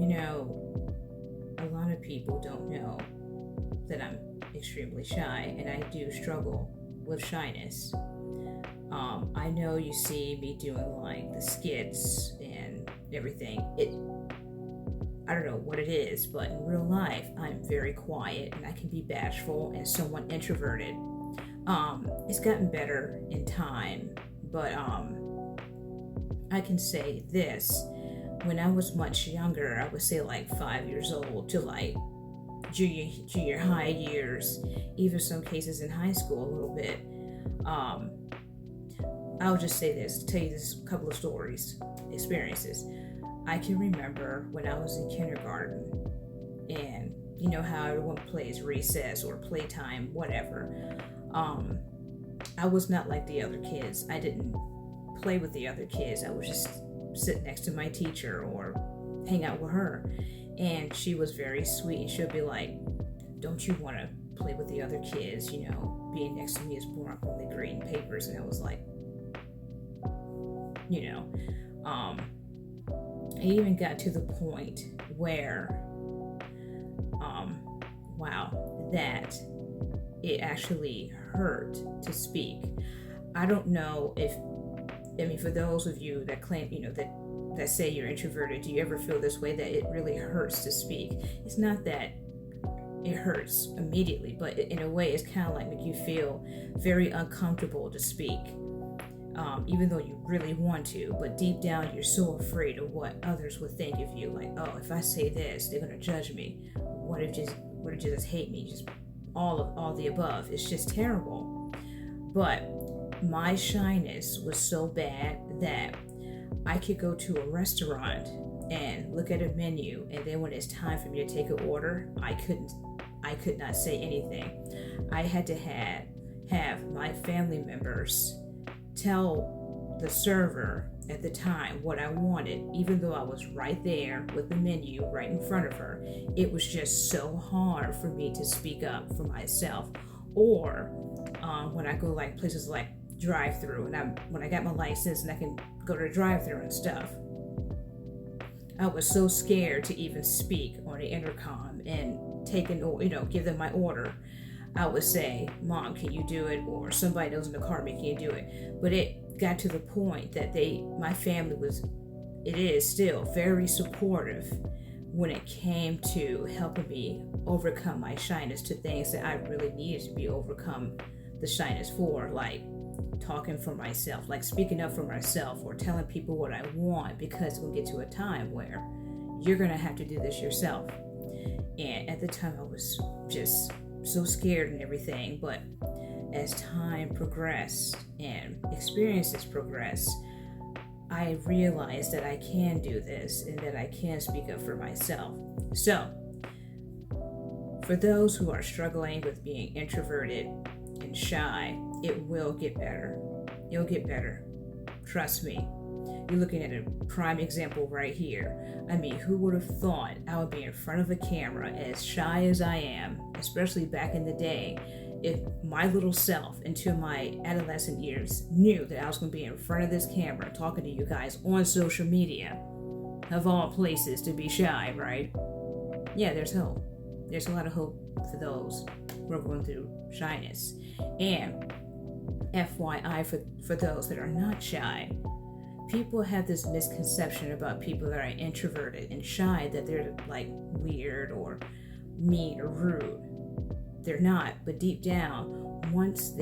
You know, a lot of people don't know that I'm extremely shy, and I do struggle with shyness. I know you see me doing like the skits and everything. I don't know what it is, but in real life, I'm very quiet and I can be bashful and somewhat introverted. It's gotten better in time, but I can say this. When I was much younger, I would say like 5 years old to like junior high years, even some cases in high school a little bit. Um, I'll just say this, tell you this couple of stories, experiences. I can remember when I was in kindergarten, and you know how everyone plays recess or playtime, whatever. Um, I was not like the other kids. I didn't play with the other kids. I would just sit next to my teacher or hang out with her. And she was very sweet, and she'll be like, "Don't you want to play with the other kids? You know, being next to me is boring. I'm only grading papers." And I was like, you know, um, it even got to the point where, wow, that it actually hurt to speak. I don't know if, I mean, for those of you that claim, that say you're introverted, do you ever feel this way, that it really hurts to speak? It's not that it hurts immediately, but in a way, it's kind of like make you feel very uncomfortable to speak. Even though you really want to, but deep down you're so afraid of what others would think of you. Like, oh, if I say this, they're gonna judge me. What if you just hate me? Just all the above. It's just terrible. But my shyness was so bad that I could go to a restaurant and look at a menu, and then when it's time for me to take an order, I could not say anything. I had to have my family members tell the server at the time what I wanted, even though I was right there with the menu right in front of her. It was just so hard for me to speak up for myself. Or when I go like places like drive-through, and when I got my license and I can go to the drive-through and stuff, I was so scared to even speak on the intercom and give them my order. I would say, "Mom, can you do it?" Or somebody knows in the car, "Can you do it?" But it got to the point that my family it is still very supportive when it came to helping me overcome my shyness to things that I really needed to be overcome the shyness for, like talking for myself, like speaking up for myself, or telling people what I want, because we'll get to a time where you're gonna have to do this yourself. And at the time, I was just so scared and everything. But as time progressed and experiences progressed, I realized that I can do this and that I can speak up for myself. So, for those who are struggling with being introverted and shy, it will get better. You'll get better. Trust me. You're looking at a prime example right here. I mean, who would have thought I would be in front of a camera as shy as I am, especially back in the day, if my little self into my adolescent years knew that I was going to be in front of this camera talking to you guys on social media, of all places to be shy, right? Yeah, there's hope. There's a lot of hope for those who are going through shyness. And FYI, for those that are not shy, people have this misconception about people that are introverted and shy, that they're like weird or mean or rude. They're not, but deep down, once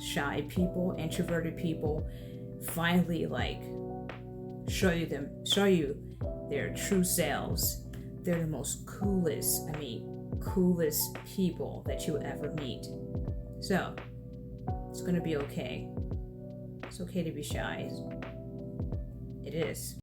shy people, introverted people finally like show you their true selves, they're the most coolest people that you'll ever meet. So it's gonna be okay. It's okay to be shy. It is.